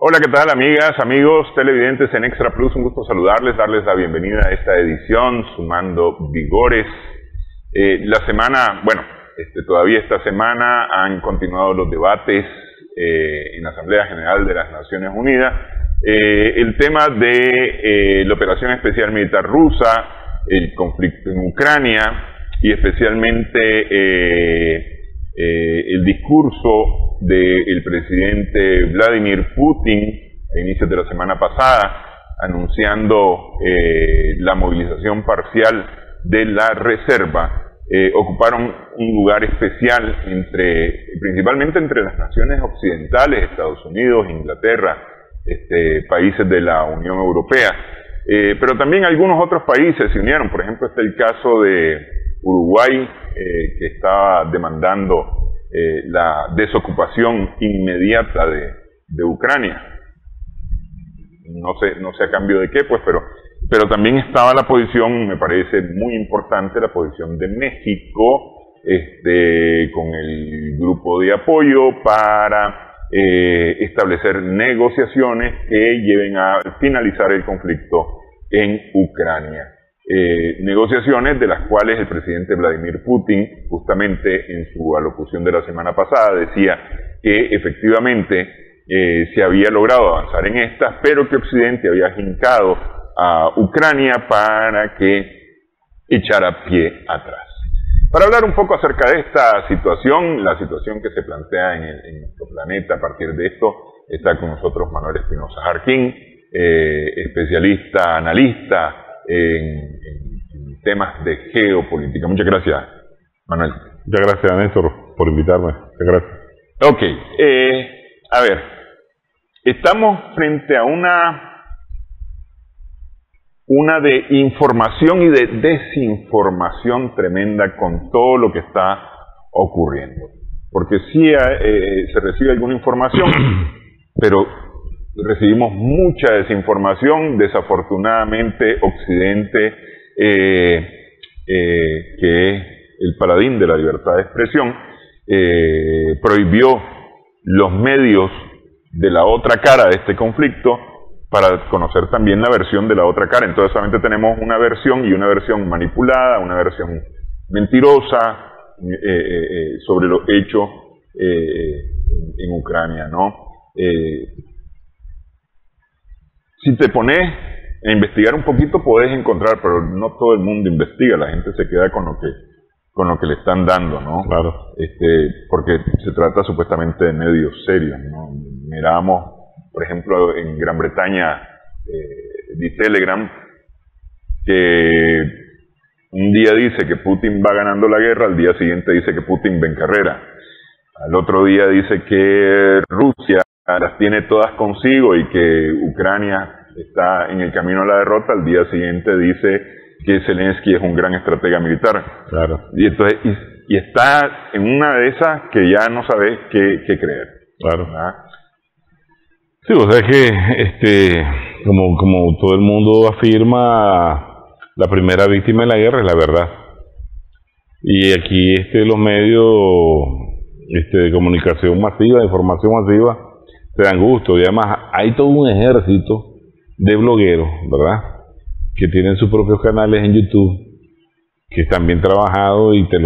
Hola, ¿qué tal, amigas, amigos, televidentes en Extra Plus? Un gusto saludarles, darles la bienvenida a esta edición, Sumando Vigores. Todavía esta semana han continuado los debates en la Asamblea General de las Naciones Unidas. El tema de la operación especial militar rusa, el conflicto en Ucrania y especialmente el discurso del presidente Vladimir Putin a inicios de la semana pasada, anunciando la movilización parcial de la reserva, ocuparon un lugar especial principalmente entre las naciones occidentales, Estados Unidos, Inglaterra, países de la Unión Europea, pero también algunos otros países se unieron. Por ejemplo, está el caso de Uruguay, que estaba demandando la desocupación inmediata de Ucrania. No sé a cambio de qué, pues, pero también estaba la posición, me parece muy importante, la posición de México, con el grupo de apoyo para establecer negociaciones que lleven a finalizar el conflicto en Ucrania. Negociaciones de las cuales el presidente Vladimir Putin, justamente en su alocución de la semana pasada, decía que efectivamente se había logrado avanzar en estas, pero que Occidente había hincado a Ucrania para que echara pie atrás. Para hablar un poco acerca de esta situación, la situación que se plantea en nuestro planeta a partir de esto, está con nosotros Manuel Espinosa Jarquín, especialista, analista en temas de geopolítica. Muchas gracias, Manuel. Muchas gracias, Néstor, por invitarme. Muchas gracias. Ok, a ver, estamos frente a una de información y de desinformación tremenda con todo lo que está ocurriendo. Porque sí se recibe alguna información, pero recibimos mucha desinformación. Desafortunadamente, Occidente, que es el paladín de la libertad de expresión, prohibió los medios de la otra cara de este conflicto para conocer también la versión de la otra cara. Entonces solamente tenemos una versión, y una versión manipulada, una versión mentirosa sobre lo hecho en Ucrania, ¿no? Si te pones a investigar un poquito, podés encontrar, pero no todo el mundo investiga, la gente se queda con lo que le están dando, ¿no? Claro. Porque se trata supuestamente de medios serios, ¿no? Miramos, por ejemplo, en Gran Bretaña, de Telegram, que un día dice que Putin va ganando la guerra, al día siguiente dice que Putin va en carrera. Al otro día dice que Rusia las tiene todas consigo y que Ucrania está en el camino a la derrota. Al día siguiente dice que Zelensky es un gran estratega militar. Claro. Y entonces y está en una de esas que ya no sabes qué creer. Claro. ¿Verdad? Sí, o sea que como todo el mundo afirma, la primera víctima de la guerra es la verdad. Y aquí los medios de comunicación masiva, de información masiva, te dan gusto. Y además hay todo un ejército de blogueros, ¿verdad?, que tienen sus propios canales en YouTube, que están bien trabajados y te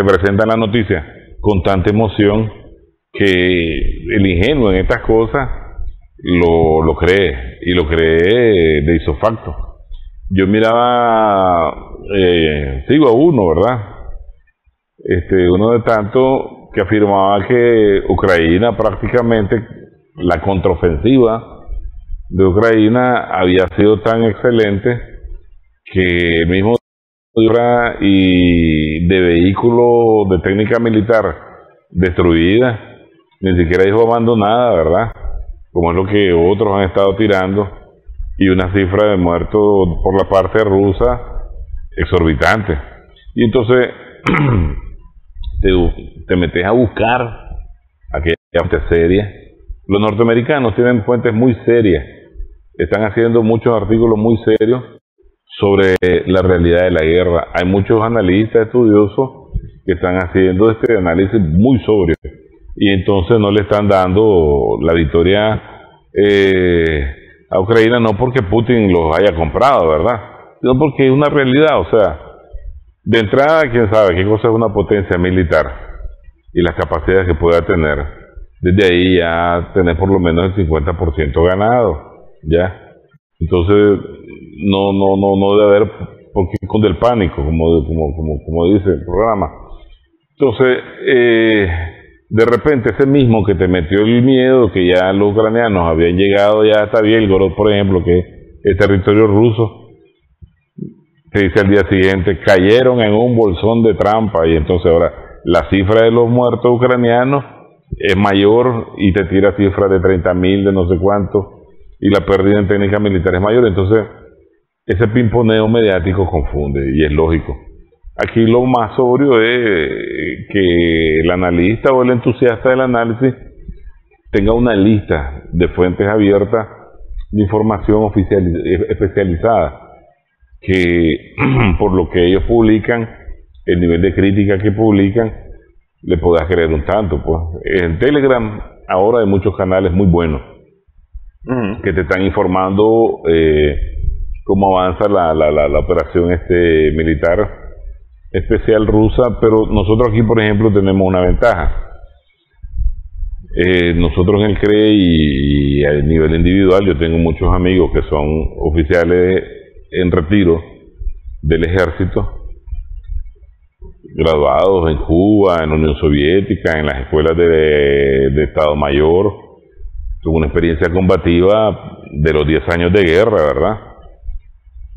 presentan la noticia con tanta emoción que el ingenuo en estas cosas lo cree, y lo cree de isofacto. Yo miraba, sigo a uno, ¿verdad?, uno de tanto, que afirmaba que Ucrania, prácticamente la contraofensiva de Ucrania había sido tan excelente que el mismo y de vehículos de técnica militar destruida, ni siquiera dijo abandonada, ¿verdad?, como es lo que otros han estado tirando, y una cifra de muertos por la parte rusa exorbitante. Y entonces te metes a buscar aquella fuente seria. Los norteamericanos tienen fuentes muy serias, están haciendo muchos artículos muy serios sobre la realidad de la guerra. Hay muchos analistas estudiosos que están haciendo análisis muy sobrio, y entonces no le están dando la victoria a Ucrania, no porque Putin los haya comprado, ¿verdad? Sino porque es una realidad. O sea, de entrada, quién sabe qué cosa es una potencia militar y las capacidades que pueda tener. Desde ahí ya tener por lo menos el 50% ganado, ¿ya? Entonces, no debe haber por qué esconder el pánico, como dice el programa. Entonces, de repente ese mismo que te metió el miedo, que ya los ucranianos habían llegado ya hasta Bielgorod, por ejemplo, que es territorio ruso, te dice al día siguiente, cayeron en un bolsón de trampa, y entonces ahora la cifra de los muertos ucranianos es mayor y te tira cifras de 30.000, de no sé cuánto, y la pérdida en técnica militar es mayor. Entonces ese pimponeo mediático confunde, y es lógico. Aquí lo más sobrio es que el analista o el entusiasta del análisis tenga una lista de fuentes abiertas de información especializada, que por lo que ellos publican, el nivel de crítica que publican, le podrás creer un tanto. Pues en Telegram ahora hay muchos canales muy buenos que te están informando cómo avanza la operación militar especial rusa, pero nosotros aquí, por ejemplo, tenemos una ventaja. Nosotros en el CRE y a nivel individual, yo tengo muchos amigos que son oficiales en retiro del ejército, graduados en Cuba, en la Unión Soviética, en las escuelas de Estado Mayor, tuvo una experiencia combativa de los 10 años de guerra, ¿verdad?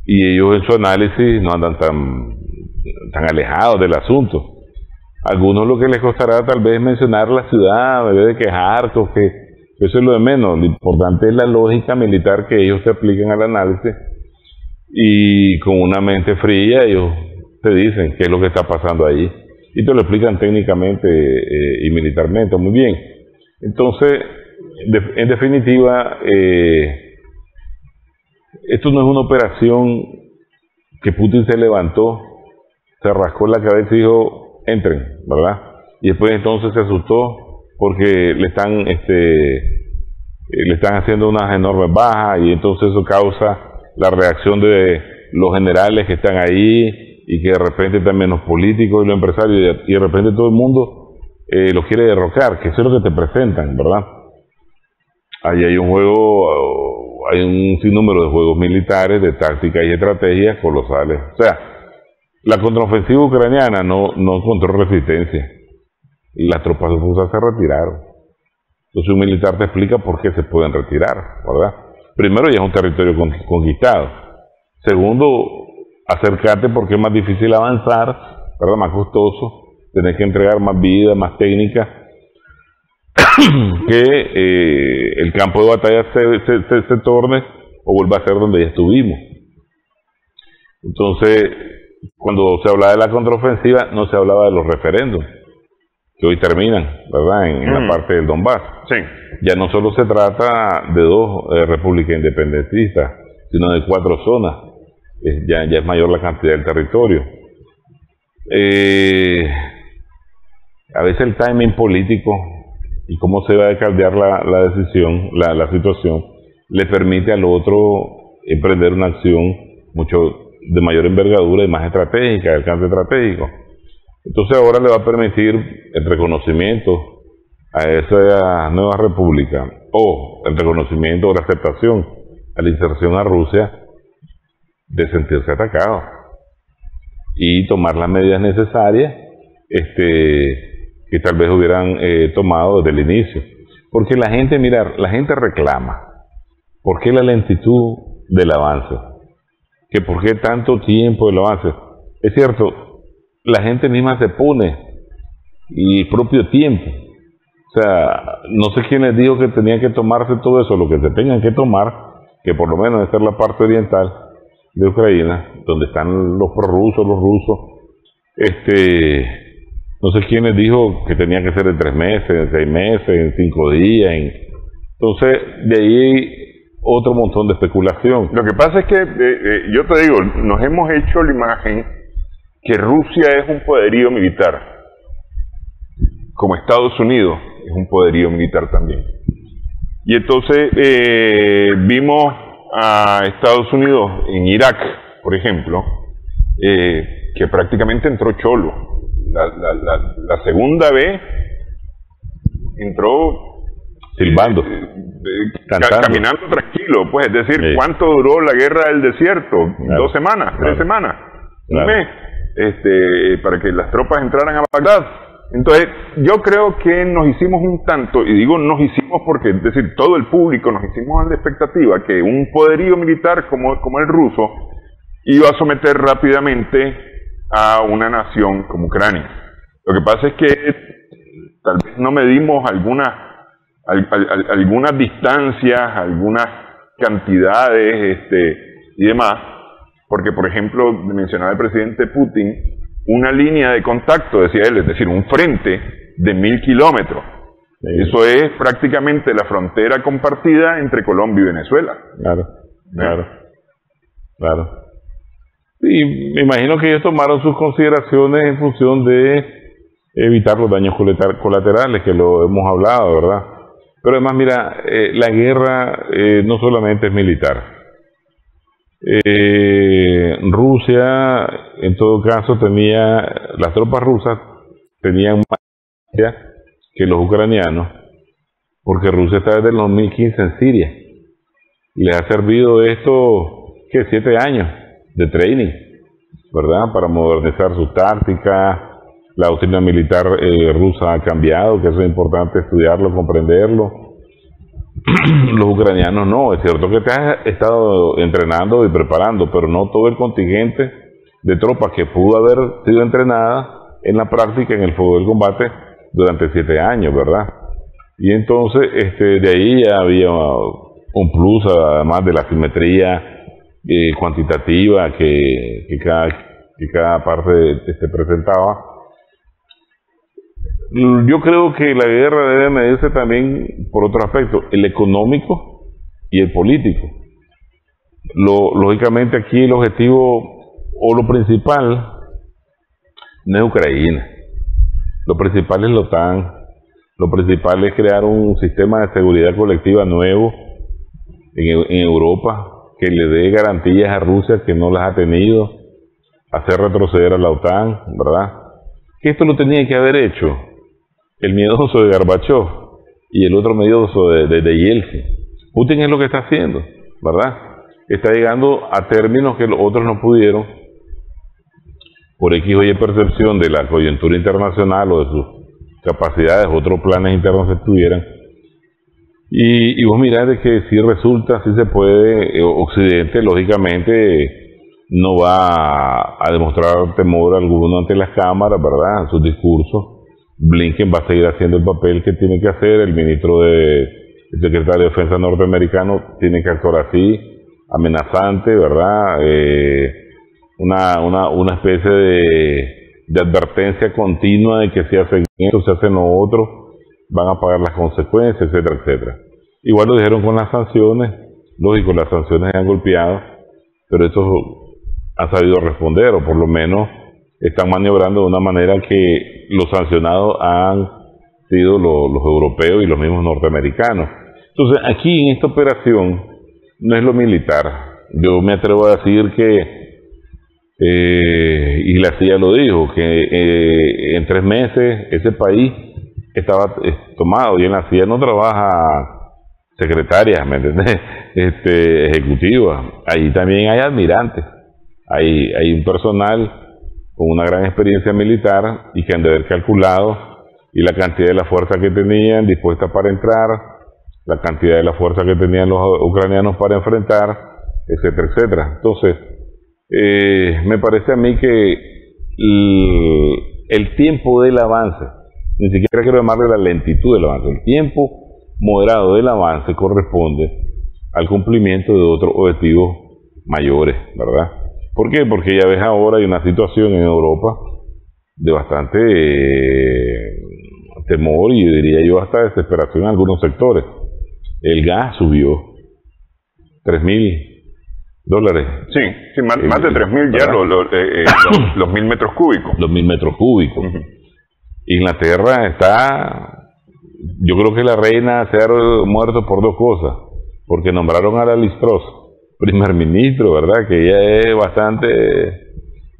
Y ellos en su análisis no andan tan alejados del asunto. Algunos lo que les costará tal vez mencionar la ciudad, en vez de quejar, que eso es lo de menos. Lo importante es la lógica militar que ellos te aplican al análisis, y con una mente fría ellos te dicen qué es lo que está pasando ahí, y te lo explican técnicamente y militarmente muy bien. Entonces, en definitiva, esto no es una operación que Putin se levantó, se rascó la cabeza y dijo, entren, ¿verdad? Y después entonces se asustó porque le están haciendo unas enormes bajas, y entonces eso causa la reacción de los generales que están ahí, y que de repente también los políticos y los empresarios, y de repente todo el mundo los quiere derrocar, que eso es lo que te presentan, ¿verdad? Ahí hay un sinnúmero de juegos militares, de tácticas y estrategias colosales. O sea, la contraofensiva ucraniana no encontró resistencia, y las tropas rusas se retiraron. Entonces un militar te explica por qué se pueden retirar, ¿verdad? Primero, ya es un territorio conquistado. Segundo, acercarte porque es más difícil avanzar, ¿verdad? Más costoso, tenés que entregar más vida, más técnica, que el campo de batalla se torne o vuelva a ser donde ya estuvimos. Entonces, cuando se hablaba de la contraofensiva, no se hablaba de los referéndums, que hoy terminan, ¿verdad?, en la parte del Donbass. Sí. Ya no solo se trata de 2 repúblicas independentistas, sino de 4 zonas. Ya es mayor la cantidad del territorio. A veces el timing político y cómo se va a caldear la decisión, la situación, le permite al otro emprender una acción mucho de mayor envergadura y más estratégica, de alcance estratégico. Entonces ahora le va a permitir el reconocimiento a esa nueva república, o el reconocimiento o la aceptación a la inserción a Rusia, de sentirse atacado y tomar las medidas necesarias que tal vez hubieran tomado desde el inicio. Porque la gente reclama. ¿Por qué la lentitud del avance? ¿Que por qué tanto tiempo del avance? Es cierto, la gente misma se pone el propio tiempo. O sea, no sé quién les dijo que tenían que tomarse todo eso, lo que se tengan que tomar, que por lo menos esta es la parte oriental de Ucrania, donde están los prorrusos, los rusos. No sé quién les dijo que tenía que ser en 3 meses, en 6 meses, en 5 días. Entonces, de ahí otro montón de especulación. Lo que pasa es que, yo te digo, nos hemos hecho la imagen que Rusia es un poderío militar, como Estados Unidos es un poderío militar también. Y entonces vimos a Estados Unidos en Irak, por ejemplo, que prácticamente entró cholo. La segunda vez entró silbando, caminando tranquilo, pues, es decir, sí. ¿Cuánto duró la guerra del desierto? Claro. 2 semanas, 3 semanas, un mes, para que las tropas entraran a Bagdad. Entonces, yo creo que nos hicimos un tanto, y digo nos hicimos porque, es decir, todo el público nos hicimos a la expectativa que un poderío militar como el ruso iba a someter rápidamente a una nación como Ucrania. Lo que pasa es que tal vez no medimos algunas distancias, algunas cantidades y demás, porque, por ejemplo, mencionaba el presidente Putin una línea de contacto, decía él, es decir, un frente de 1000 kilómetros. Sí. Eso es prácticamente la frontera compartida entre Colombia y Venezuela. Claro. Y me imagino que ellos tomaron sus consideraciones en función de evitar los daños colaterales, que lo hemos hablado, ¿verdad? Pero además, mira, la guerra no solamente es militar. Rusia, en todo caso, las tropas rusas tenían más que los ucranianos, porque Rusia está desde el 2015 en Siria. Y les ha servido esto, 7 años de training, ¿verdad? Para modernizar sus tácticas. La doctrina militar rusa ha cambiado, que eso es importante estudiarlo, comprenderlo. Los ucranianos no, es cierto que te has estado entrenando y preparando, pero no todo el contingente de tropas que pudo haber sido entrenada en la práctica, en el fuego del combate, durante 7 años, ¿verdad? Y entonces, de ahí ya había un plus, además de la simetría cuantitativa que cada parte presentaba. Yo creo que la guerra debe medirse también por otro aspecto, el económico y el político. Lógicamente aquí el objetivo o lo principal no es Ucrania, lo principal es la OTAN, lo principal es crear un sistema de seguridad colectiva nuevo en Europa que le dé garantías a Rusia que no las ha tenido, hacer retroceder a la OTAN, ¿verdad? Que esto lo tenía que haber hecho el miedoso de Gorbachev y el otro miedoso de Yeltsin. Putin es lo que está haciendo, ¿verdad? Está llegando a términos que los otros no pudieron, por X o Y percepción de la coyuntura internacional o de sus capacidades, otros planes internos se tuvieran. Y vos mirás de que si resulta, si se puede, Occidente lógicamente no va a demostrar temor alguno ante las cámaras, ¿verdad? En sus discursos. Blinken va a seguir haciendo el papel que tiene que hacer, el secretario de Defensa norteamericano tiene que actuar así, amenazante, ¿verdad? Una especie de advertencia continua de que si hacen esto, si hacen lo otro, van a pagar las consecuencias, etcétera, etcétera. Igual lo dijeron con las sanciones, lógico, las sanciones han golpeado, pero estos han sabido responder, o por lo menos están maniobrando de una manera que los sancionados han sido los europeos y los mismos norteamericanos. Entonces, aquí en esta operación no es lo militar. Yo me atrevo a decir que, y la CIA lo dijo, que en 3 meses ese país estaba tomado, y en la CIA no trabaja secretarias, ¿me entiendes? Ejecutivas. Ahí también hay admirantes, hay un personal con una gran experiencia militar y que han de haber calculado y la cantidad de la fuerza que tenían dispuesta para entrar, la cantidad de la fuerza que tenían los ucranianos para enfrentar, etcétera, etcétera. Entonces, me parece a mí que el tiempo del avance, ni siquiera quiero llamarle la lentitud del avance, el tiempo moderado del avance corresponde al cumplimiento de otros objetivos mayores, ¿verdad? ¿Por qué? Porque ya ves ahora hay una situación en Europa de bastante temor y diría yo hasta desesperación en algunos sectores. El gas subió $3,000. Sí, más de 3,000 ya los 1,000 metros cúbicos. Los 1,000 metros cúbicos. Inglaterra está yo creo que la reina se ha muerto por dos cosas, porque nombraron a la Liz Truss primer ministro, ¿verdad? Que ella es bastante,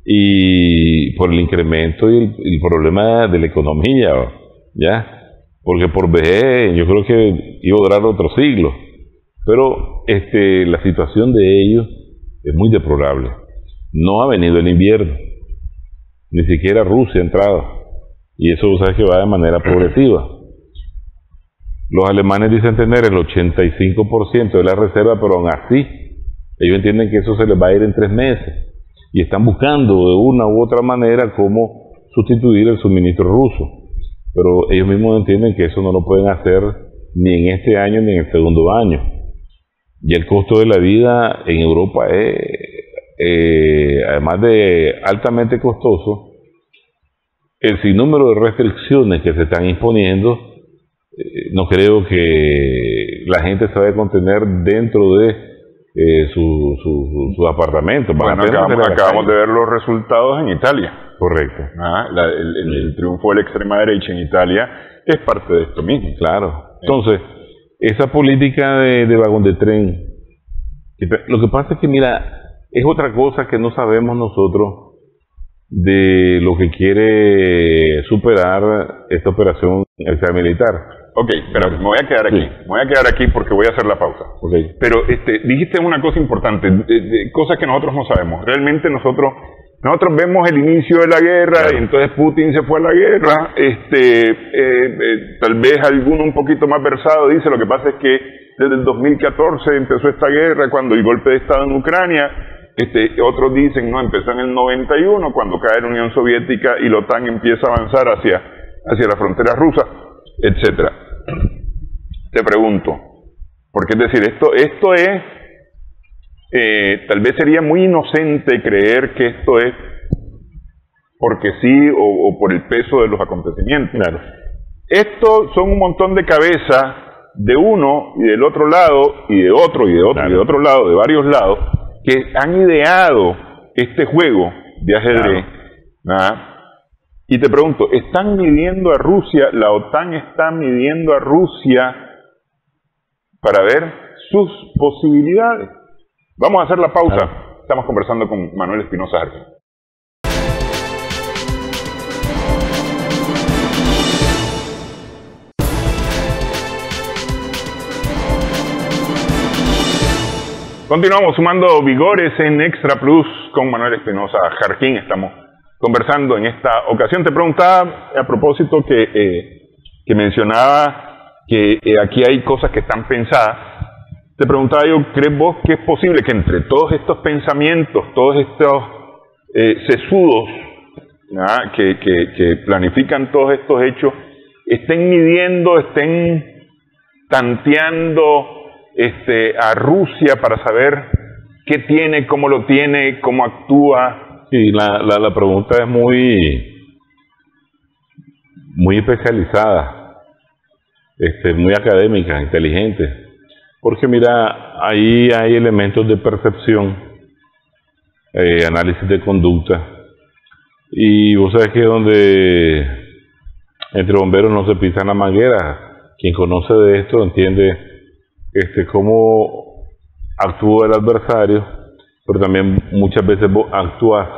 y por el incremento y el problema de la economía, ¿ya? Porque por vejez yo creo que iba a durar otro siglo, pero la situación de ellos es muy deplorable. No ha venido el invierno, ni siquiera Rusia ha entrado, y eso sabes que va de manera progresiva. Los alemanes dicen tener el 85% de la reserva, pero aún así ellos entienden que eso se les va a ir en 3 meses y están buscando de una u otra manera cómo sustituir el suministro ruso, pero ellos mismos entienden que eso no lo pueden hacer ni en este año ni en el segundo año. Y el costo de la vida en Europa es, además de altamente costoso, el sinnúmero de restricciones que se están imponiendo, no creo que la gente se vaya a contener dentro de sus apartamentos. Bueno, acabamos de ver los resultados en Italia. Correcto. El triunfo de la extrema derecha en Italia es parte de esto mismo. Claro. Entonces, esa política de vagón de tren, lo que pasa es que, mira, es otra cosa que no sabemos nosotros de lo que quiere superar esta operación militar. Ok, pero me voy a quedar aquí. Me voy a quedar aquí porque voy a hacer la pausa. Okay. Pero dijiste una cosa importante, cosas que nosotros no sabemos. Realmente nosotros vemos el inicio de la guerra, claro, y entonces Putin se fue a la guerra. Tal vez alguno un poquito más versado dice, lo que pasa es que desde el 2014 empezó esta guerra, cuando el golpe de Estado en Ucrania. Otros dicen, no, empezó en el 91, cuando cae la Unión Soviética y la OTAN empieza a avanzar hacia la frontera rusa, etcétera. Te pregunto, porque es decir, esto es, tal vez sería muy inocente creer que esto es porque sí o por el peso de los acontecimientos. Claro. Estos son un montón de cabezas de uno y del otro lado y de otro y de otro, claro, y de otro lado, de varios lados, que han ideado este juego de ajedrez. Claro. Y te pregunto, ¿están midiendo a Rusia? ¿La OTAN está midiendo a Rusia para ver sus posibilidades? Vamos a hacer la pausa. Claro. Estamos conversando con Manuel Espinosa Jarquín. Continuamos sumando vigores en Extra Plus con Manuel Espinosa Jarquín. Estamos conversando en esta ocasión. Te preguntaba a propósito que mencionaba que aquí hay cosas que están pensadas. Te preguntaba yo, ¿crees vos que es posible que entre todos estos pensamientos, todos estos sesudos que planifican todos estos hechos, estén midiendo, estén tanteando a Rusia para saber qué tiene, cómo lo tiene, cómo actúa? Sí, la pregunta es muy especializada, muy académica, inteligente, porque mira, ahí hay elementos de percepción, análisis de conducta, y vos sabés que donde entre bomberos no se pisan la manguera. Quien conoce de esto entiende cómo actúa el adversario, pero también muchas veces vos actúas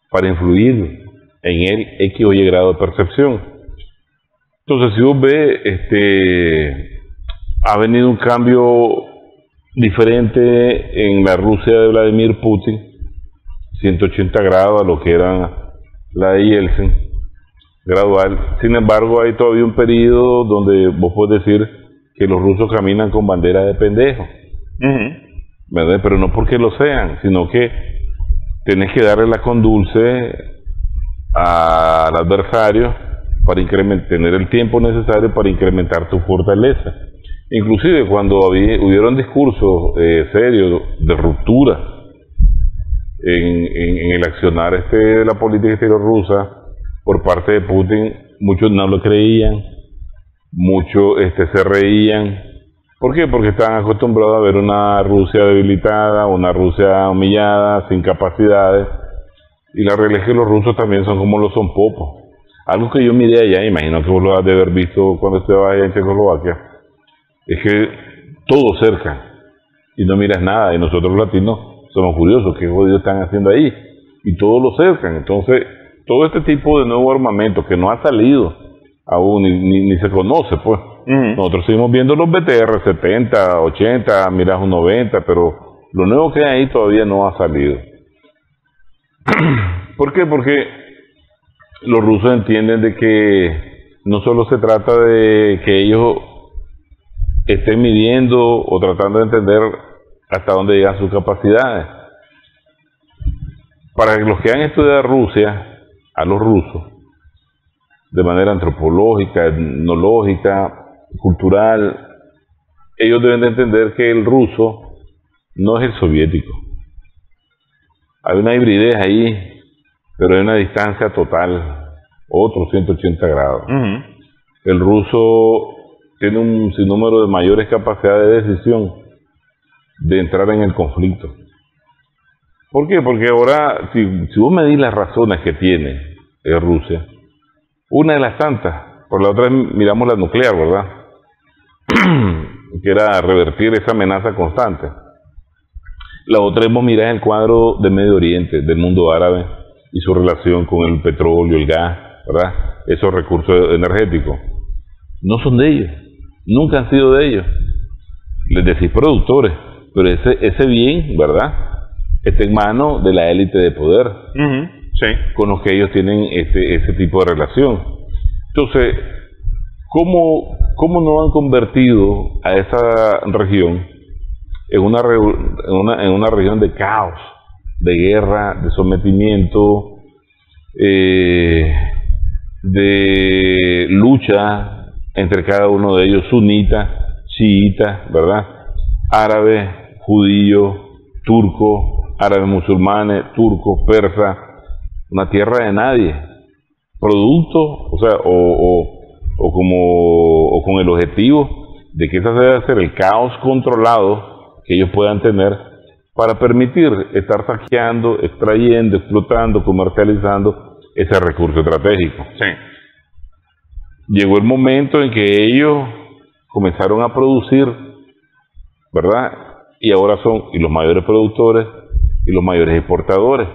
para influir en él X o Y grado de percepción. Entonces, si vos ves, ha venido un cambio diferente en la Rusia de Vladimir Putin, 180 grados a lo que era la de Yeltsin, gradual. Sin embargo, hay todavía un periodo donde vos podés decir que los rusos caminan con bandera de pendejo, ¿verdad? Pero no porque lo sean, sino que tenés que darle la con dulce al adversario para tener el tiempo necesario para incrementar tu fortaleza. Inclusive cuando hubieron discursos serios de ruptura en el accionar de la política exterior rusa por parte de Putin, muchos no lo creían, muchos se reían. ¿Por qué? Porque estaban acostumbrados a ver una Rusia debilitada, una Rusia humillada, sin capacidades. Y la realidad es que los rusos también son como los son popos. Algo que yo miré allá, imagino que vos lo has de haber visto cuando estabas allá en Checoslovaquia, es que todo cerca y no miras nada, y nosotros los latinos somos curiosos, ¿qué jodidos están haciendo ahí? Y todos lo cercan. Entonces, todo este tipo de nuevo armamento que no ha salido aún, ni se conoce, pues. Nosotros seguimos viendo los BTR 70, 80, mirás un 90, pero lo nuevo que hay ahí todavía no ha salido. ¿Por qué? Porque los rusos entienden de que no solo se trata de que ellos estén midiendo o tratando de entender hasta dónde llegan sus capacidades. Para los que han estudiado Rusia, a los rusos, de manera antropológica, etnológica, cultural, ellos deben de entender que el ruso no es el soviético. Hay una hibridez ahí, pero hay una distancia total, otros 180 grados. El ruso tiene un sinnúmero de mayores capacidades de decisión de entrar en el conflicto. ¿Por qué? Porque ahora, si vos medís las razones que tiene Rusia, una de las tantas, por la otra miramos la nuclear, ¿verdad? Que era revertir esa amenaza constante. La otra hemos mirado el cuadro del Medio Oriente, del mundo árabe y su relación con el petróleo, el gas, ¿verdad? Esos recursos energéticos. No son de ellos, nunca han sido de ellos. Les decís productores, pero ese bien, ¿verdad?, está en manos de la élite de poder, Sí. con los que ellos tienen ese tipo de relación. Entonces, ¿cómo no han convertido a esa región en una región de caos, de guerra, de sometimiento, de lucha entre cada uno de ellos, sunita, chiita, ¿verdad?, árabe, judío, turco, árabes musulmanes, turcos, persas, una tierra de nadie, producto, o sea, o con el objetivo de que ese debe ser el caos controlado que ellos puedan tener para permitir estar saqueando, extrayendo, explotando, comercializando ese recurso estratégico. Sí. Llegó el momento en que ellos comenzaron a producir, ¿verdad? Y ahora son los mayores productores y los mayores exportadores.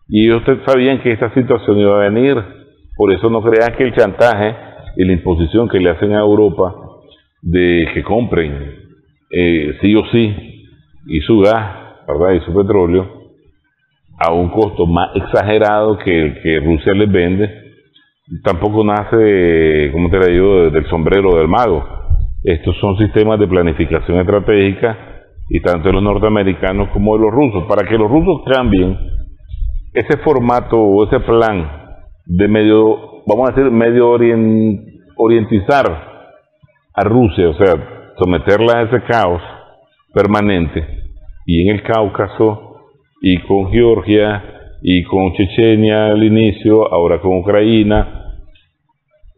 Y ellos sabían que esta situación iba a venir, por eso no crean que el chantaje y la imposición que le hacen a Europa de que compren sí o sí y su gas, ¿verdad?, y su petróleo a un costo más exagerado que el que Rusia les vende, tampoco nace, como te digo, del sombrero del mago. Estos son sistemas de planificación estratégica, y tanto de los norteamericanos como de los rusos, para que los rusos cambien ese formato o ese plan de vamos a decir, orientizar a Rusia, o sea, someterla a ese caos permanente, y en el Cáucaso, y con Georgia, y con Chechenia al inicio, ahora con Ucrania,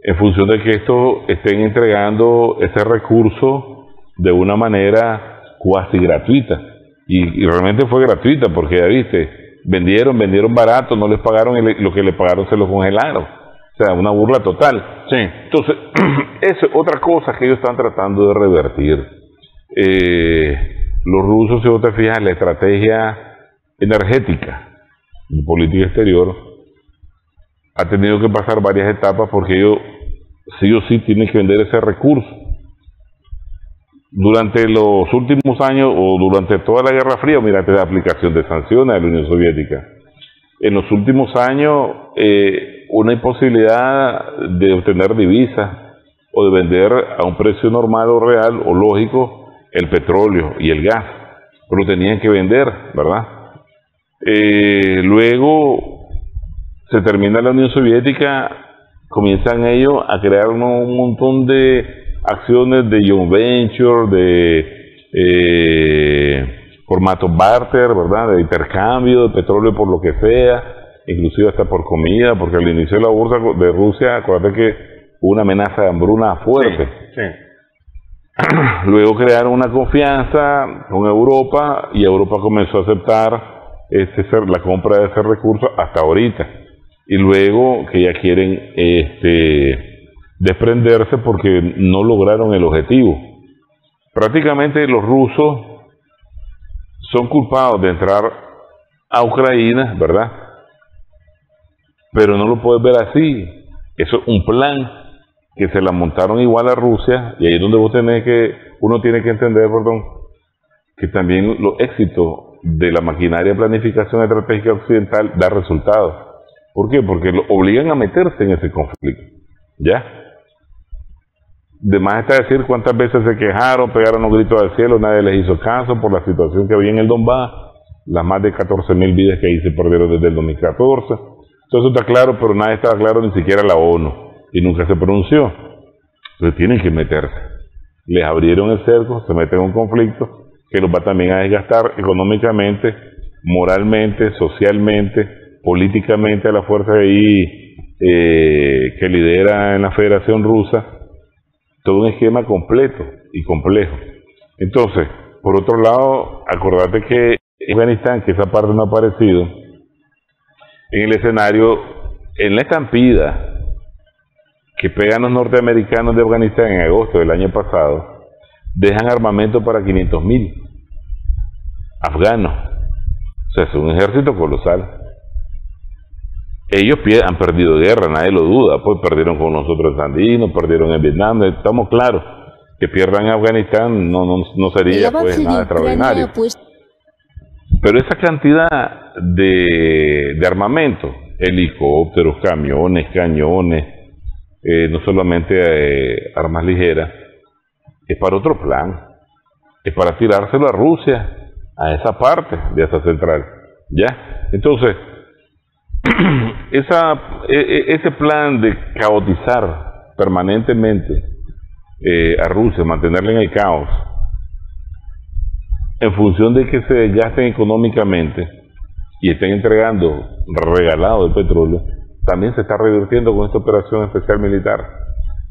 en función de que estos estén entregando ese recurso de una manera cuasi gratuita, y realmente fue gratuita, porque ya viste, vendieron barato, no les pagaron, y lo que le pagaron se lo congelaron, o sea, una burla total. Sí. Entonces, esa es otra cosa que ellos están tratando de revertir. Los rusos, si vos te fijas, la estrategia energética y política exterior ha tenido que pasar varias etapas, porque ellos sí o sí tienen que vender ese recurso. Durante los últimos años, o durante toda la Guerra Fría, mirate la aplicación de sanciones de la Unión Soviética. En los últimos años, una imposibilidad de obtener divisas o de vender a un precio normal o real o lógico el petróleo y el gas, pero lo tenían que vender, ¿verdad? Luego se termina la Unión Soviética, comienzan ellos a crear un montón de acciones de joint venture, de formato barter, ¿verdad?, de intercambio de petróleo por lo que sea, inclusive hasta por comida, porque al inicio de la bursa de Rusia, acuérdate que hubo una amenaza de hambruna fuerte. Sí. Luego crearon una confianza con Europa, y Europa comenzó a aceptar la compra de ese recurso hasta ahorita. y luego que ya quieren desprenderse porque no lograron el objetivo. Prácticamente los rusos son culpados de entrar a Ucrania, ¿verdad? Pero no lo puedes ver así. Eso es un plan que se la montaron igual a Rusia, y ahí es donde uno tiene que entender, perdón, que también los éxitos de la maquinaria de planificación estratégica occidental da resultados. ¿Por qué? Porque lo obligan a meterse en ese conflicto, ¿ya? De más está decir cuántas veces se quejaron, pegaron los gritos al cielo, nadie les hizo caso por la situación que había en el Donbass, las más de 14.000 vidas que ahí se perdieron desde el 2014. Todo eso está claro, pero nadie estaba claro, ni siquiera la ONU, y nunca se pronunció. Entonces tienen que meterse. Les abrieron el cerco, se meten en un conflicto que los va también a desgastar económicamente, moralmente, socialmente, políticamente a la fuerza ahí que lidera en la Federación Rusa. Todo un esquema completo y complejo. Entonces, por otro lado, acordate que en Afganistán, que esa parte no ha aparecido, en el escenario, en la estampida que pegan los norteamericanos de Afganistán en agosto del año pasado, dejan armamento para 500.000 afganos. O sea, es un ejército colosal. Ellos han perdido guerra, nadie lo duda, pues perdieron con nosotros en Sandino, perdieron en Vietnam, estamos claros que pierdan en Afganistán no sería pues nada extraordinario. Pero esa cantidad de armamento, helicópteros, camiones, cañones, no solamente armas ligeras, es para otro plan, es para tirárselo a Rusia, a esa parte de esa central, ¿ya? Entonces, ese plan de caotizar permanentemente a Rusia, mantenerla en el caos, en función de que se desgasten económicamente y estén entregando regalado el petróleo, también se está revirtiendo con esta operación especial militar.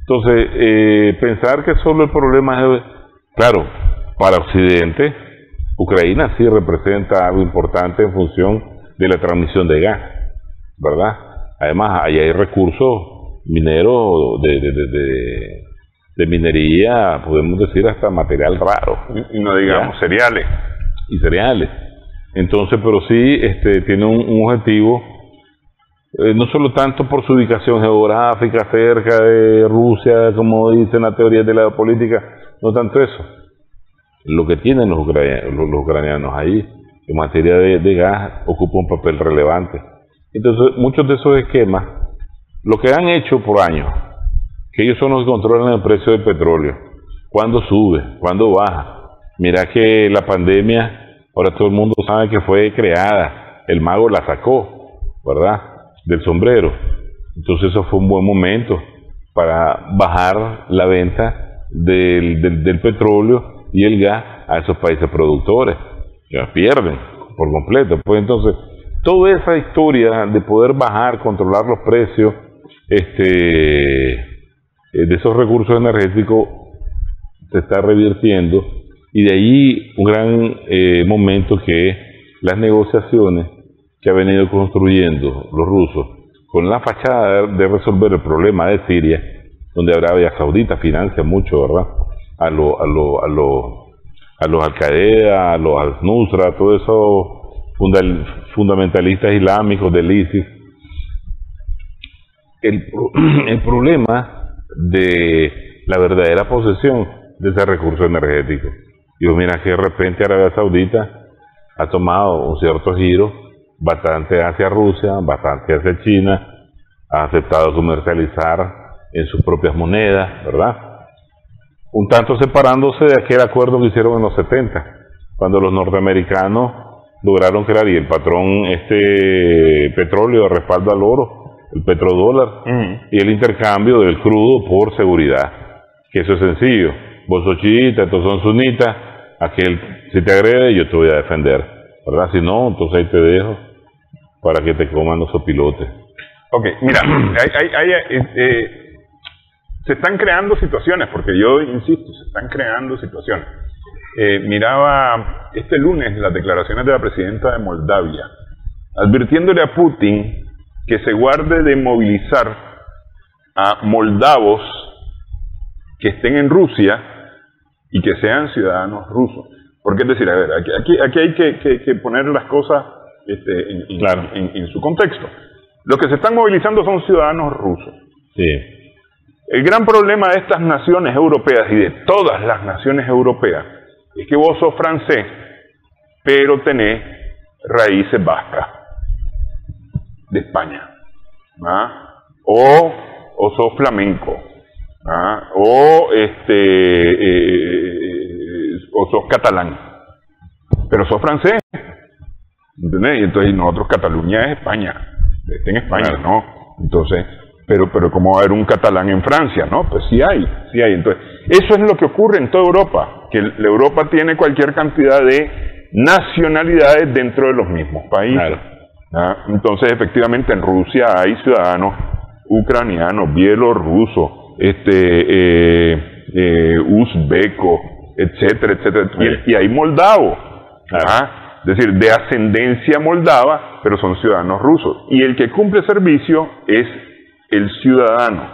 Entonces, pensar que solo el problema es, claro, para Occidente, Ucrania sí representa algo importante en función de la transmisión de gas, ¿verdad? Además, ahí hay recursos mineros de minería, podemos decir hasta material raro. Y no digamos ¿ya? Cereales. Y cereales. Entonces, pero sí tiene un objetivo, no solo tanto por su ubicación geográfica cerca de Rusia, como dicen las teorías de la política, no tanto eso. Lo que tienen los ucranianos ahí en materia de gas ocupa un papel relevante. Entonces, muchos de esos esquemas, lo que han hecho por años, que ellos son los que controlan el precio del petróleo, cuándo sube, cuándo baja. Mira que la pandemia, ahora todo el mundo sabe que fue creada, el mago la sacó, ¿verdad?, del sombrero. Entonces eso fue un buen momento para bajar la venta del petróleo y el gas a esos países productores, que pierden por completo. Pues entonces, toda esa historia de poder bajar, controlar los precios de esos recursos energéticos se está revirtiendo, y de ahí un gran momento que es las negociaciones que ha venido construyendo los rusos con la fachada de resolver el problema de Siria, donde Arabia Saudita financia mucho, ¿verdad?, a los Al-Qaeda, a los Al-Nusra, todos esos fundamentalistas islámicos del ISIS. El problema de la verdadera posesión de ese recurso energético. Y mira que de repente Arabia Saudita ha tomado un cierto giro, bastante hacia Rusia, bastante hacia China, ha aceptado comercializar en sus propias monedas, ¿verdad? Un tanto separándose de aquel acuerdo que hicieron en los 70, cuando los norteamericanos lograron crear, y el patrón petróleo de respaldo al oro, el petrodólar, y el intercambio del crudo por seguridad, que eso es sencillo. Vos sos chiita, estos son sunitas, aquel si te agrede yo te voy a defender, ¿verdad? Si no, entonces ahí te dejo para que te coman los opilotes. Ok, mira, se están creando situaciones, porque yo insisto, se están creando situaciones. Miraba este lunes las declaraciones de la presidenta de Moldavia, advirtiéndole a Putin que se guarde de movilizar a moldavos que estén en Rusia y que sean ciudadanos rusos. Porque es decir, a ver, aquí hay que poner las cosas en su contexto. Los que se están movilizando son ciudadanos rusos. Sí. El gran problema de estas naciones europeas y de todas las naciones europeas es que vos sos francés, pero tenés raíces vascas de España, ¿ah? O sos flamenco, ¿ah? O sos catalán, pero sos francés, ¿entendés? Y entonces nosotros, Cataluña es España, está en España, ¿no? Entonces, pero ¿cómo va a haber un catalán en Francia? No, pues sí hay. Entonces, eso es lo que ocurre en toda Europa, que la Europa tiene cualquier cantidad de nacionalidades dentro de los mismos países. Claro. ¿Ah? Entonces, efectivamente, en Rusia hay ciudadanos ucranianos, bielorrusos, uzbecos, etcétera. Y hay moldavos, claro. ¿ah? Es decir, de ascendencia moldava, pero son ciudadanos rusos. Y el que cumple servicio es el ciudadano.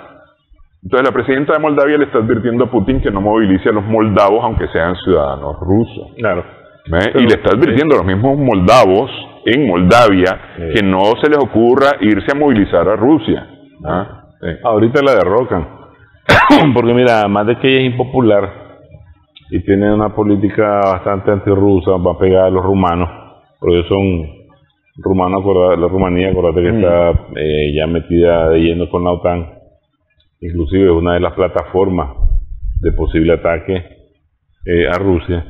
Entonces la presidenta de Moldavia le está advirtiendo a Putin que no movilice a los moldavos aunque sean ciudadanos rusos. Claro. Y le está advirtiendo a los mismos moldavos en Moldavia que no se les ocurra irse a movilizar a Rusia. ¿Ah? Sí. Ahorita la derrocan. Porque mira, además de que ella es impopular y tiene una política bastante antirrusa, va a pegar a los rumanos, porque ellos son rumanos, la Rumanía, acuérdate que está ya metida de lleno con la OTAN, inclusive es una de las plataformas de posible ataque a Rusia.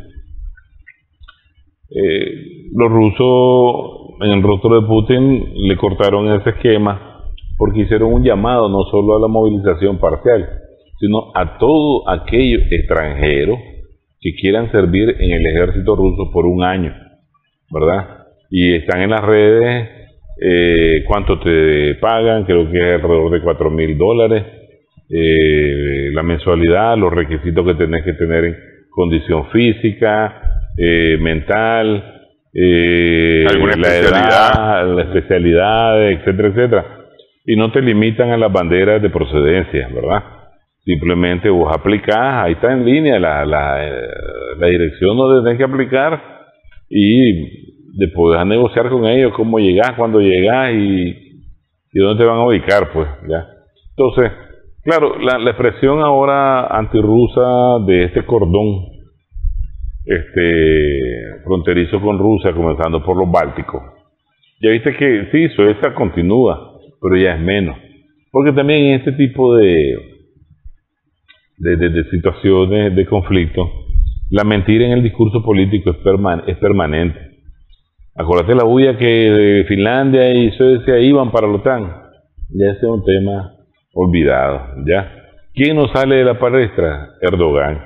Los rusos en el rostro de Putin le cortaron ese esquema porque hicieron un llamado no solo a la movilización parcial, sino a todo aquellos extranjeros que quieran servir en el ejército ruso por un año, ¿verdad? Y están en las redes, cuánto te pagan, creo que es alrededor de $4,000, la mensualidad, los requisitos que tenés que tener en condición física, mental, la edad, la especialidad, etcétera. Y no te limitan a las banderas de procedencia, ¿verdad? Simplemente vos aplicás, ahí está en línea la dirección donde tenés que aplicar y después a negociar con ellos cómo llegás, cuándo llegás y dónde te van a ubicar, pues, ya. Entonces, claro, la expresión ahora antirrusa de este cordón fronterizo con Rusia, comenzando por los Bálticos. Ya viste que sí, Suecia continúa, pero ya es menos. Porque también en este tipo de situaciones de conflicto, la mentira en el discurso político es permanente. Acuérdate la bulla que de Finlandia y Suecia iban para la OTAN. Ya ese es un tema olvidado, ¿ya? ¿Quién no sale de la palestra? Erdogan,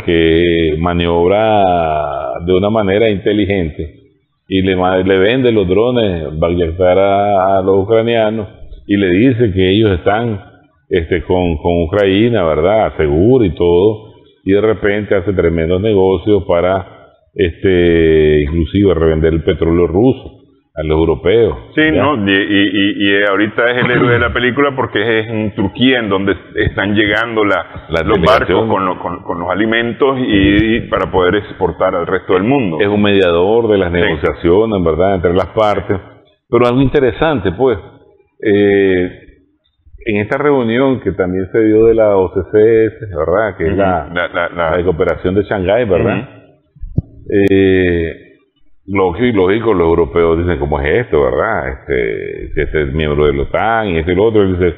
que maniobra de una manera inteligente y le vende los drones Bayraktar a los ucranianos y le dice que ellos están con Ucrania, ¿verdad? Seguro y todo, y de repente hace tremendos negocios para inclusive revender el petróleo ruso a los europeos. Sí, ¿ya? ¿No? Y ahorita es el héroe de la película porque es en Turquía en donde están llegando los barcos con los alimentos y para poder exportar al resto del mundo. Es un mediador de las negociaciones, ¿verdad?, entre las partes. Pero algo interesante, pues, en esta reunión que también se dio de la OCC, ¿verdad?, que es la de cooperación de Shanghái, ¿verdad? Lógico, los europeos dicen, ¿cómo es esto, verdad? Si este es miembro de la OTAN y este y lo otro. Dice,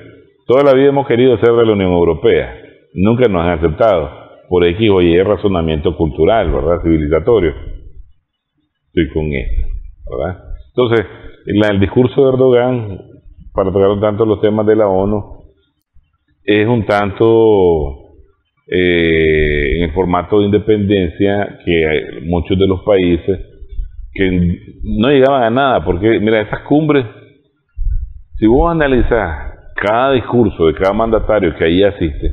toda la vida hemos querido ser de la Unión Europea, nunca nos han aceptado, por X o Y razonamiento cultural, ¿verdad?, civilizatorio. Estoy con esto, ¿verdad? Entonces, el discurso de Erdogan, para tocar un tanto los temas de la ONU, es un tanto en el formato de independencia que hay muchos de los países que no llegaban a nada, porque mira, esas cumbres, si vos analizás cada discurso de cada mandatario que ahí asiste,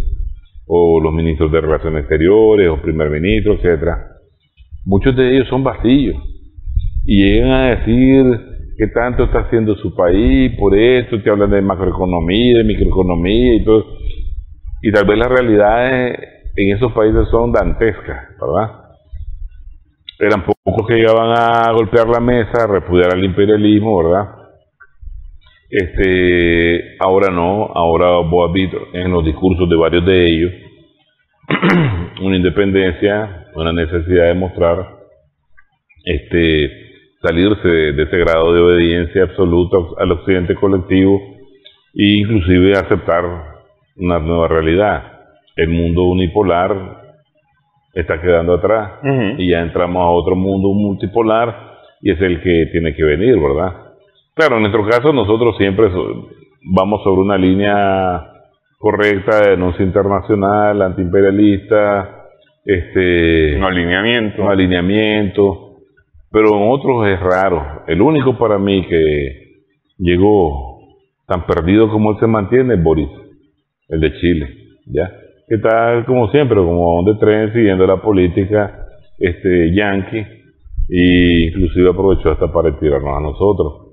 o los ministros de Relaciones Exteriores, o primer ministro, etcétera, muchos de ellos son vacíos, y llegan a decir qué tanto está haciendo su país, por esto, te hablan de macroeconomía, de microeconomía y todo. Y tal vez las realidades en esos países son dantescas, ¿verdad? Eran pocos que llegaban a golpear la mesa, a repudiar al imperialismo, ¿verdad? Ahora no, ahora vos has visto en los discursos de varios de ellos una independencia, una necesidad de mostrar salirse de ese grado de obediencia absoluta al occidente colectivo e inclusive aceptar una nueva realidad. El mundo unipolar está quedando atrás y ya entramos a otro mundo multipolar y es el que tiene que venir, ¿verdad? Claro, en nuestro caso nosotros siempre vamos sobre una línea correcta de denuncia internacional, antiimperialista, un alineamiento, pero en otros es raro. El único para mí que llegó tan perdido como él se mantiene es Boris, el de Chile, ¿ya? Que está como siempre, como de tren, siguiendo la política yanqui, e inclusive aprovechó hasta para tirarnos a nosotros.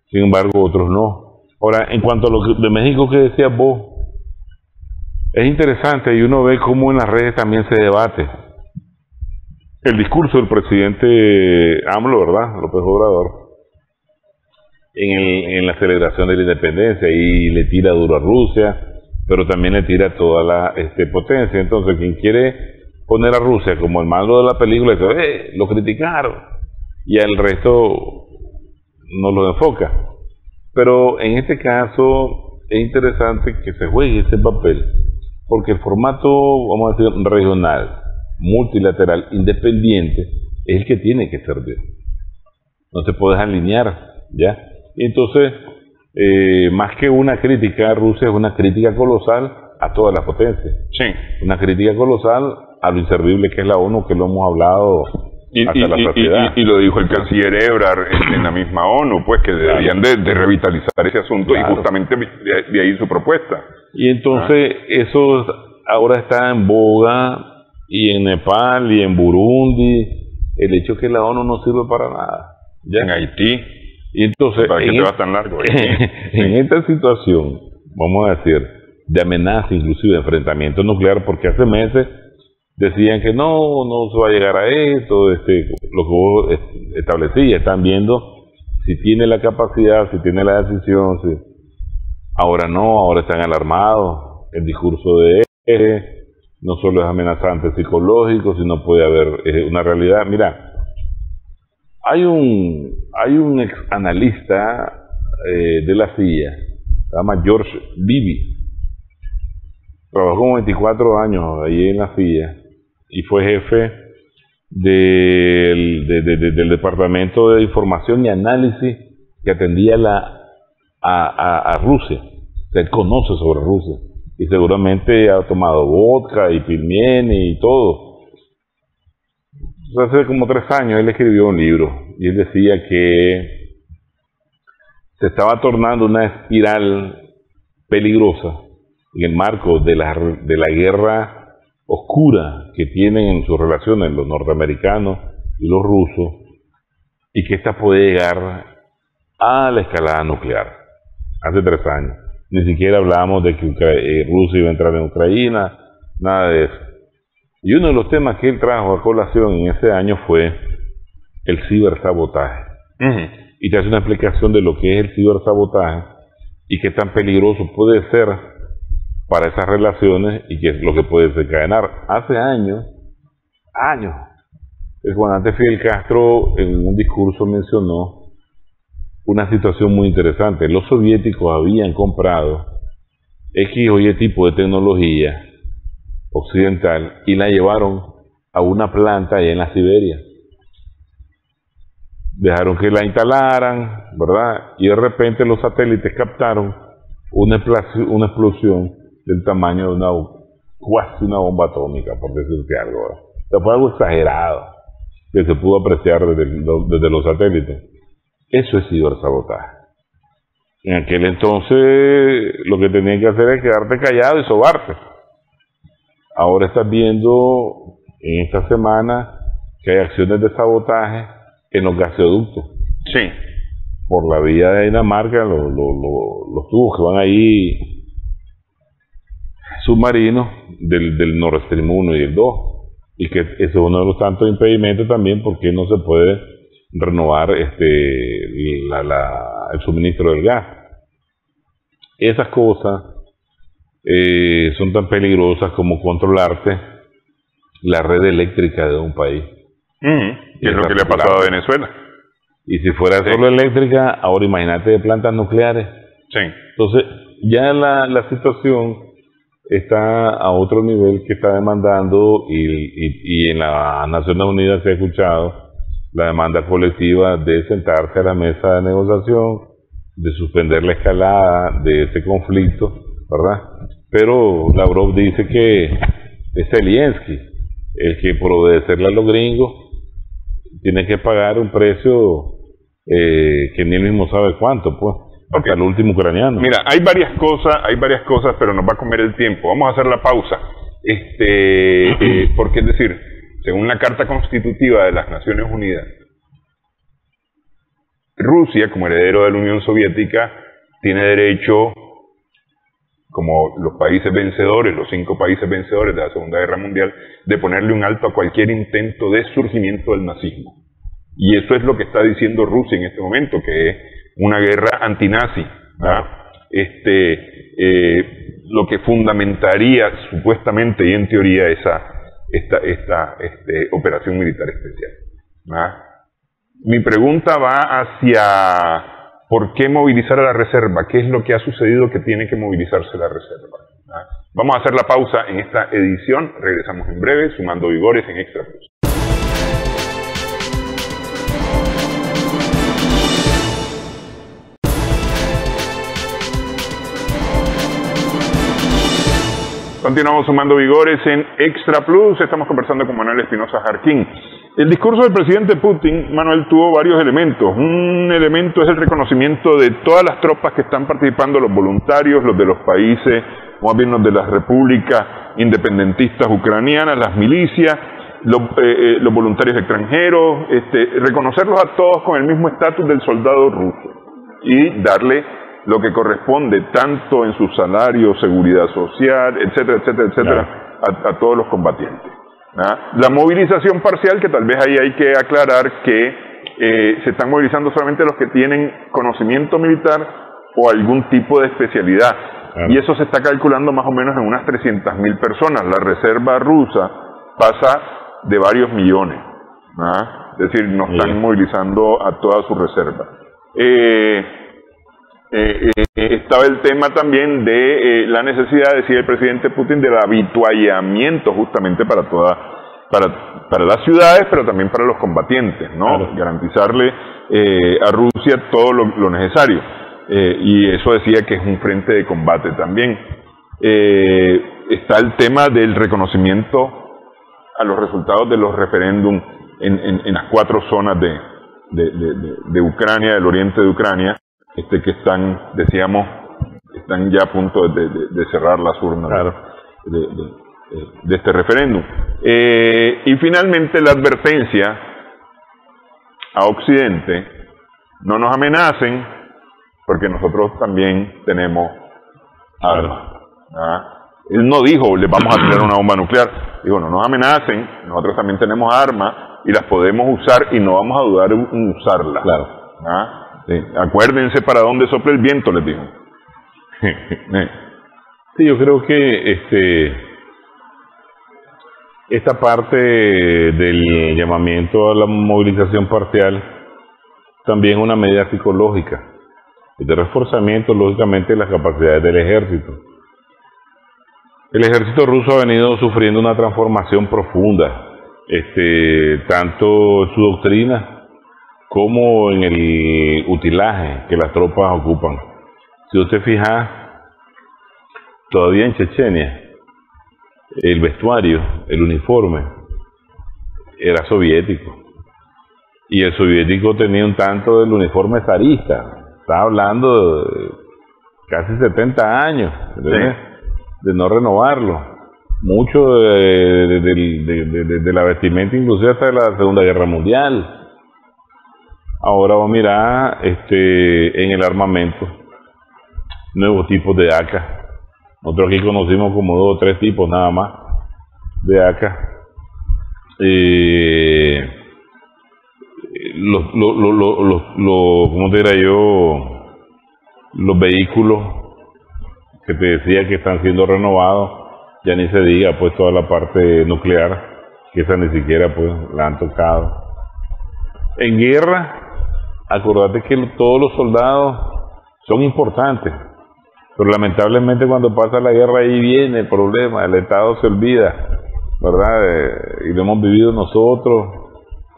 Sin embargo, otros no. Ahora, en cuanto a lo de México que decías vos, es interesante y uno ve cómo en las redes también se debate. El discurso del presidente AMLO, ¿verdad? López Obrador, en la celebración de la independencia, y le tira duro a Rusia, pero también le tira a toda la potencia. Entonces, quien quiere poner a Rusia como el malo de la película, dice, lo criticaron, y al resto no lo enfoca. Pero en este caso es interesante que se juegue ese papel, porque el formato, vamos a decir, regional, multilateral, independiente, es el que tiene que servir. No te puedes alinear, ¿ya? Y entonces, más que una crítica a Rusia, es una crítica colosal a todas las potencias. Sí. Una crítica colosal a lo inservible que es la ONU, que lo hemos hablado hasta la saciedad. Y lo dijo el canciller Ebrard en la misma ONU, pues que deberían de revitalizar ese asunto, y justamente de ahí su propuesta. Y entonces eso ahora está en boga, y en Nepal y en Burundi, el hecho que la ONU no sirve para nada. ¿Ya? En Haití. Y entonces, en esta situación, vamos a decir, de amenaza, inclusive de enfrentamiento nuclear, porque hace meses decían que no se va a llegar a esto, lo que vos establecías, están viendo si tiene la capacidad, si tiene la decisión, si... Ahora no, ahora están alarmados. El discurso de él no solo es amenazante psicológico, sino puede haber una realidad. Mira, hay un ex analista de la CIA, se llama George Bibi, trabajó como 24 años ahí en la CIA y fue jefe del Departamento de Información y Análisis que atendía a Rusia. O sea, él conoce sobre Rusia y seguramente ha tomado vodka y pilmieni y todo. Hace como 3 años él escribió un libro y él decía que se estaba tornando una espiral peligrosa en el marco de la guerra oscura que tienen en sus relaciones los norteamericanos y los rusos, y que esta puede llegar a la escalada nuclear. Hace 3 años ni siquiera hablábamos de que Rusia iba a entrar en Ucrania, nada de eso. Y uno de los temas que él trajo a colación en ese año fue el cibersabotaje. Y te hace una explicación de lo que es el cibersabotaje y qué tan peligroso puede ser para esas relaciones y qué es lo que puede desencadenar. Hace años, el comandante Fidel Castro en un discurso mencionó una situación muy interesante. Los soviéticos habían comprado X o Y tipo de tecnología occidental y la llevaron a una planta allá en la Siberia. Dejaron que la instalaran, ¿verdad? Y de repente los satélites captaron una explosión del tamaño de casi una bomba atómica, por decirte algo, ¿verdad? O sea, fue algo exagerado que se pudo apreciar desde los satélites. Eso es cibersabotaje. En aquel entonces lo que tenían que hacer es quedarte callado y sobarte. Ahora estás viendo en esta semana que hay acciones de sabotaje en los gasoductos. Sí. por la vía de Dinamarca, los tubos que van ahí submarinos del Nord Stream 1 y el 2, y que ese es uno de los tantos impedimentos también porque no se puede renovar el suministro del gas. Esas cosas son tan peligrosas como controlarte la red eléctrica de un país. Que es lo que le ha pasado a Venezuela. Y si fuera solo eléctrica, ahora imagínate de plantas nucleares. Sí. Entonces, ya la situación está a otro nivel que está demandando, y en las Naciones Unidas se ha escuchado la demanda colectiva de sentarse a la mesa de negociación, de suspender la escalada de ese conflicto, ¿verdad? Pero Lavrov dice que es Zelensky el que, por obedecerle a los gringos, tiene que pagar un precio que ni él mismo sabe cuánto, pues, hasta el último ucraniano. Mira, hay varias cosas, pero nos va a comer el tiempo. Vamos a hacer la pausa. Porque es decir, según la Carta Constitutiva de las Naciones Unidas, Rusia, como heredero de la Unión Soviética, tiene derecho, como los países vencedores, los 5 países vencedores de la Segunda Guerra Mundial, de ponerle un alto a cualquier intento de surgimiento del nazismo. Y eso es lo que está diciendo Rusia en este momento, que es una guerra antinazi, ¿verdad? Lo que fundamentaría supuestamente y en teoría esta operación militar especial, ¿verdad? Mi pregunta va hacia ¿por qué movilizar a la reserva? ¿Qué es lo que ha sucedido que tiene que movilizarse la reserva? ¿Verdad? Vamos a hacer la pausa en esta edición, regresamos en breve, sumando vigores en Extra Plus. Continuamos sumando vigores en Extra Plus. Estamos conversando con Manuel Espinosa Jarquín. El discurso del presidente Putin, Manuel, tuvo varios elementos. Un elemento es el reconocimiento de todas las tropas que están participando, los voluntarios, los de los países, o más bien los de las repúblicas independentistas ucranianas, las milicias, los voluntarios extranjeros, reconocerlos a todos con el mismo estatus del soldado ruso y darle lo que corresponde tanto en su salario, seguridad social, etcétera, etcétera, etcétera, a todos los combatientes. La movilización parcial, que tal vez ahí hay que aclarar que se están movilizando solamente los que tienen conocimiento militar o algún tipo de especialidad. Y eso se está calculando más o menos en unas 300.000 personas. La reserva rusa pasa de varios millones. Es decir, no están movilizando a toda su reserva. Estaba el tema también de la necesidad, decía el presidente Putin, del habituallamiento justamente para las ciudades, pero también para los combatientes, ¿no? Claro. Garantizarle a Rusia todo lo necesario. Y eso decía que es un frente de combate también. Está el tema del reconocimiento a los resultados de los referéndums en las 4 zonas de Ucrania, del oriente de Ucrania, que están, decíamos, están ya a punto de cerrar las urnas, claro, de este referéndum. Y finalmente la advertencia a Occidente: no nos amenacen porque nosotros también tenemos armas. Él no dijo les vamos a tirar una bomba nuclear, digo no nos amenacen, nosotros también tenemos armas y las podemos usar y no vamos a dudar en usarlas. Claro. Sí, acuérdense para dónde sopla el viento, les digo. Sí, yo creo que esta parte del llamamiento a la movilización parcial también es una medida psicológica de reforzamiento, lógicamente, de las capacidades del ejército. El ejército ruso ha venido sufriendo una transformación profunda, tanto en su doctrina como en el utilaje que las tropas ocupan. Si usted fija, todavía en Chechenia, el vestuario, el uniforme, era soviético. Y el soviético tenía un tanto del uniforme zarista. Estaba hablando de casi 70 años, de no renovarlo. Mucho de la vestimenta, inclusive hasta de la Segunda Guerra Mundial. ahora va a mirar en el armamento nuevos tipos de AK. Nosotros aquí conocimos como 2 o 3 tipos nada más de AK. ¿Cómo te diría yo? Los vehículos que te decía que están siendo renovados, ya ni se diga, pues toda la parte nuclear, que esa ni siquiera pues la han tocado. En guerra, acordate que todos los soldados son importantes, pero lamentablemente cuando pasa la guerra ahí viene el problema, el Estado se olvida, ¿verdad? Y lo hemos vivido nosotros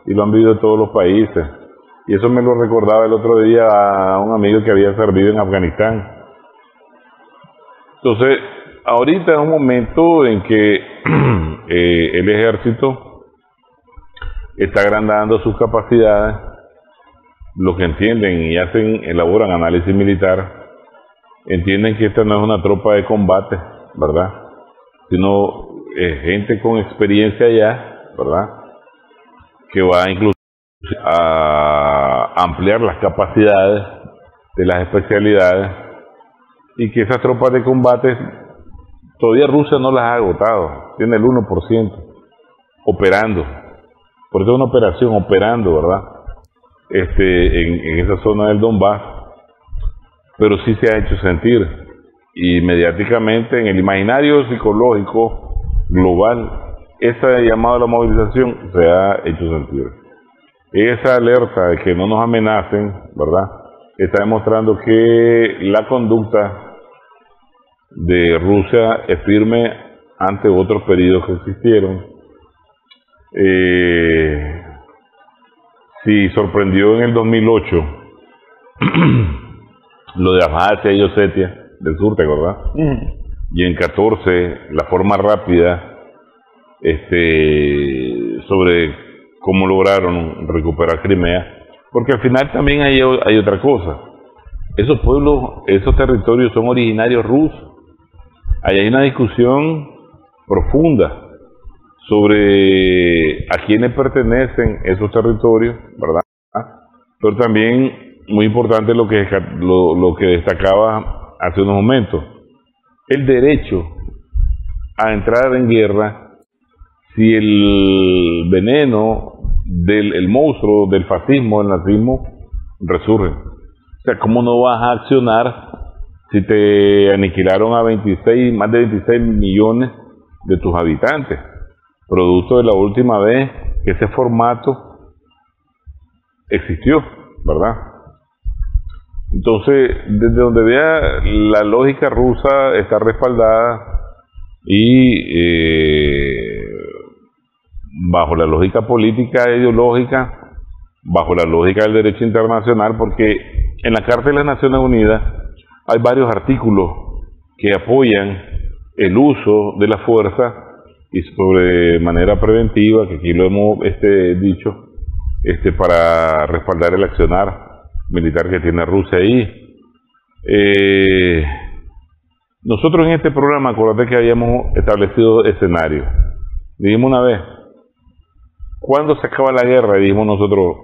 y lo han vivido todos los países. Y eso me lo recordaba el otro día a un amigo que había servido en Afganistán. Entonces, ahorita es un momento en que el ejército está agrandando sus capacidades, lo que entienden y elaboran análisis militar, entienden que esta no es una tropa de combate, ¿verdad? Sino gente con experiencia ya, ¿verdad? Que va incluso a ampliar las capacidades de las especialidades, y que esas tropas de combate todavía Rusia no las ha agotado, tiene el 1% operando, por eso es una operación operando, ¿verdad? En esa zona del Donbass, pero sí se ha hecho sentir, y mediáticamente en el imaginario psicológico global, esa llamada a la movilización se ha hecho sentir. Esa alerta de que no nos amenacen, ¿verdad?, está demostrando que la conducta de Rusia es firme ante otros periodos que existieron. Si sorprendió en el 2008 lo de Abjasia y Osetia del sur, ¿te acordás? Y en 14 la forma rápida sobre cómo lograron recuperar Crimea, porque al final también hay otra cosa. Esos pueblos, esos territorios son originarios rusos. Ahí hay una discusión profunda sobre a quiénes pertenecen esos territorios, ¿verdad? Pero también muy importante lo que destacaba hace unos momentos, el derecho a entrar en guerra si el veneno del monstruo del fascismo, del nazismo, resurge. O sea, ¿cómo no vas a accionar si te aniquilaron a más de 26 millones de tus habitantes? Producto de la última vez que ese formato existió, ¿verdad? Entonces, desde donde vea, la lógica rusa está respaldada y bajo la lógica política e ideológica, bajo la lógica del derecho internacional, porque en la Carta de las Naciones Unidas hay varios artículos que apoyan el uso de la fuerza y sobre manera preventiva, que aquí lo hemos dicho, para respaldar el accionar militar que tiene Rusia ahí. Nosotros en este programa, acuérdate que habíamos establecido escenarios. Dijimos una vez, ¿cuándo se acaba la guerra? Dijimos nosotros,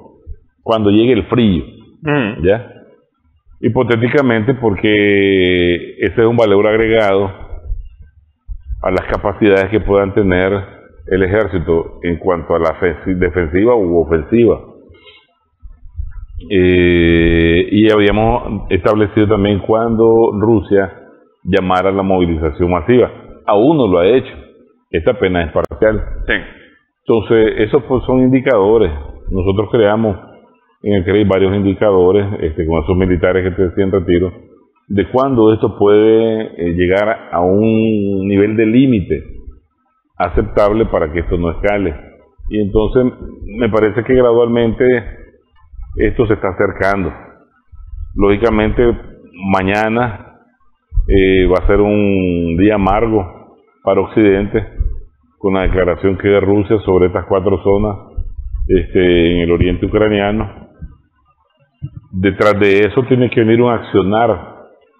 cuando llegue el frío, ¿ya? Hipotéticamente, porque ese es un valor agregado a las capacidades que puedan tener el ejército en cuanto a la defensiva u ofensiva. Y habíamos establecido también cuando Rusia llamara a la movilización masiva. Aún no lo ha hecho, esta apenas es parcial. Sí. Entonces, esos pues son indicadores. Nosotros creamos en el CREI varios indicadores con esos militares que te decía en retiro, de cuándo esto puede llegar a un nivel de límite aceptable para que esto no escale. Y entonces me parece que gradualmente esto se está acercando. Lógicamente mañana va a ser un día amargo para Occidente, con la declaración que de Rusia sobre estas 4 zonas en el oriente ucraniano. Detrás de eso tiene que venir un accionar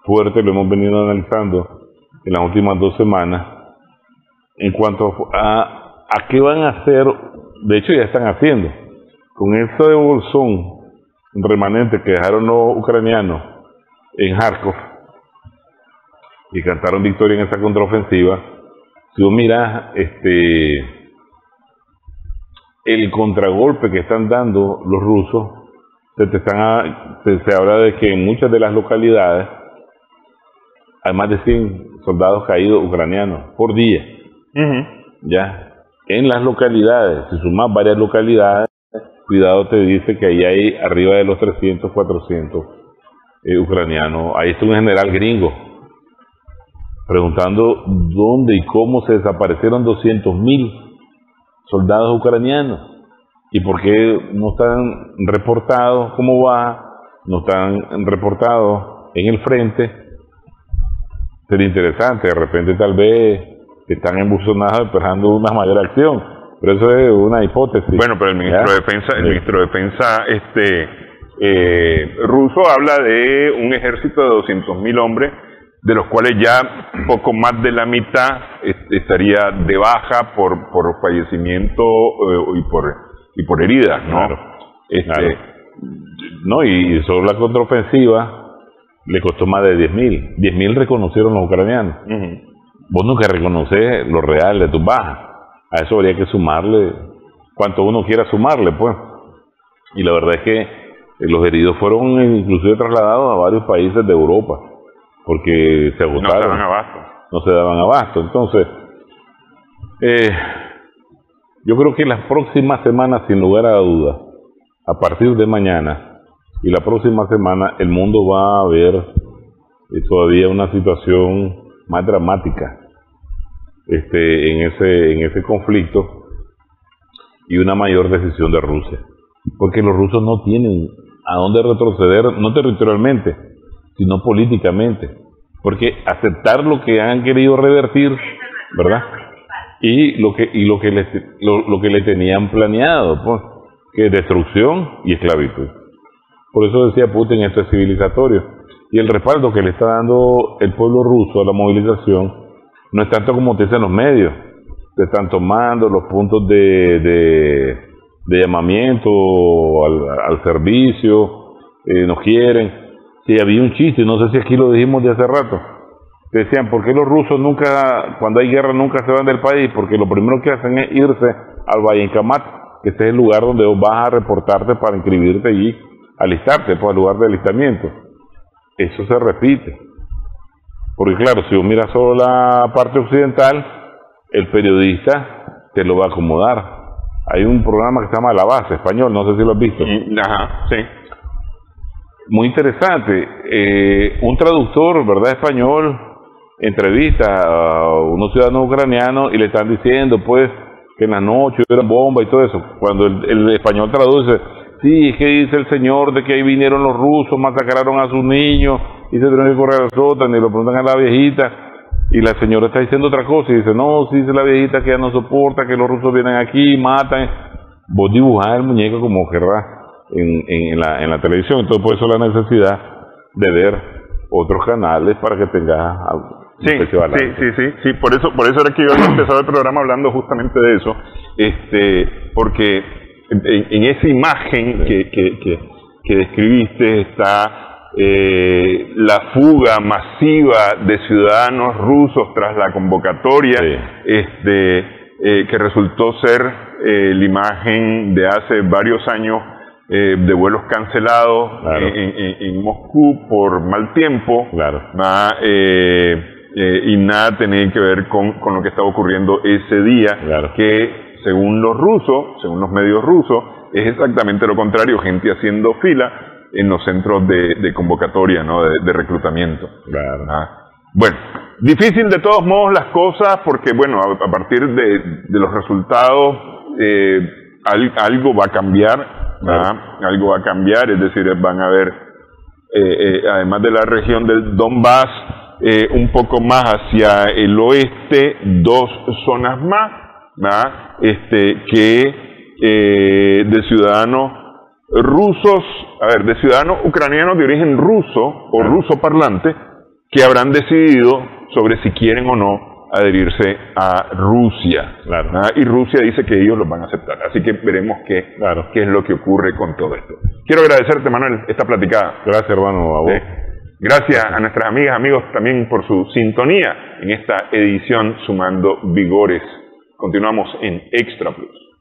fuerte, lo hemos venido analizando en las últimas 2 semanas, en cuanto a qué van a hacer. De hecho ya están haciendo con eso de bolsón remanente que dejaron los ucranianos en Kharkov y cantaron victoria en esa contraofensiva, si vos mirás el contragolpe que están dando los rusos, se habla de que en muchas de las localidades hay más de 100 soldados caídos ucranianos por día. Ya, en las localidades, si sumas varias localidades, cuidado, te dice que ahí hay arriba de los 300, 400 ucranianos. Ahí está un general gringo preguntando dónde y cómo se desaparecieron 200.000 soldados ucranianos y por qué no están reportados, cómo va, no están reportados en el frente. Sería interesante, de repente tal vez están embuzonados esperando una mayor acción, pero eso es una hipótesis. Bueno, pero el ministro de Defensa ruso habla de un ejército de 200.000 hombres, de los cuales ya poco más de la mitad estaría de baja por fallecimiento y por heridas, ¿no? Claro, claro. No, y solo la contraofensiva le costó más de 10.000. 10.000 reconocieron los ucranianos. Vos nunca reconoces lo real de tus bajas. A eso habría que sumarle cuanto uno quiera sumarle, pues. Y la verdad es que los heridos fueron inclusive trasladados a varios países de Europa, porque se agotaron. No se daban abasto. No se daban abasto. Entonces, yo creo que las próximas semanas, sin lugar a dudas, a partir de mañana y la próxima semana, el mundo va a ver todavía una situación más dramática en ese conflicto y una mayor decisión de Rusia, porque los rusos no tienen a dónde retroceder, no territorialmente, sino políticamente, porque aceptar lo que han querido revertir, ¿verdad? Y lo que le tenían planeado, pues, que es destrucción y esclavitud. Por eso decía Putin, esto es civilizatorio. Y el respaldo que le está dando el pueblo ruso a la movilización no es tanto como te dicen los medios. Se están tomando los puntos de llamamiento al servicio, no quieren. Sí, había un chiste, no sé si aquí lo dijimos de hace rato. Decían, ¿por qué los rusos nunca, cuando hay guerra, nunca se van del país? Porque lo primero que hacen es irse al Vallencamat, que ese es el lugar donde vos vas a reportarte para inscribirte allí, alistarte, pues al lugar de alistamiento. Eso se repite. Porque claro, si vos miras solo la parte occidental, el periodista te lo va a acomodar. Hay un programa que se llama La Base, español, no sé si lo has visto. Ajá, sí. Muy interesante. Un traductor, ¿verdad?, español, entrevista a unos ciudadanos ucranianos y le están diciendo, pues, que en la noche hubo bomba y todo eso. Cuando el español traduce, sí, es que dice el señor de que ahí vinieron los rusos, masacraron a sus niños y se tuvieron que correr a las otras, y lo preguntan a la viejita, y la señora está diciendo otra cosa y dice, no, sí, dice la viejita que ya no soporta, que los rusos vienen aquí, matan. Vos dibujás el muñeco como querrás en la televisión, entonces por eso la necesidad de ver otros canales para que tengas algo. Sí, por eso era que yo había empezado el programa hablando justamente de eso, porque en esa imagen que describiste está la fuga masiva de ciudadanos rusos tras la convocatoria, que resultó ser la imagen de hace varios años de vuelos cancelados, claro, en Moscú por mal tiempo, claro, y nada tenía que ver con lo que estaba ocurriendo ese día, claro, que según los rusos, según los medios rusos, es exactamente lo contrario, gente haciendo fila en los centros de convocatoria, ¿no?, de reclutamiento. Claro. Bueno, difícil de todos modos las cosas, porque bueno, a partir de los resultados algo va a cambiar. Claro. Algo va a cambiar, es decir, van a haber, además de la región del Donbass, un poco más hacia el oeste, dos zonas más, que de ciudadanos rusos, de ciudadanos ucranianos de origen ruso o ruso parlante, que habrán decidido sobre si quieren o no adherirse a Rusia. Claro. Y Rusia dice que ellos los van a aceptar. Así que veremos qué es lo que ocurre con todo esto. Quiero agradecerte, Manuel, esta platicada. Gracias, hermano, a vos. Gracias a nuestras amigas, amigos también por su sintonía en esta edición Sumando Vigores. Continuamos en Extra Plus.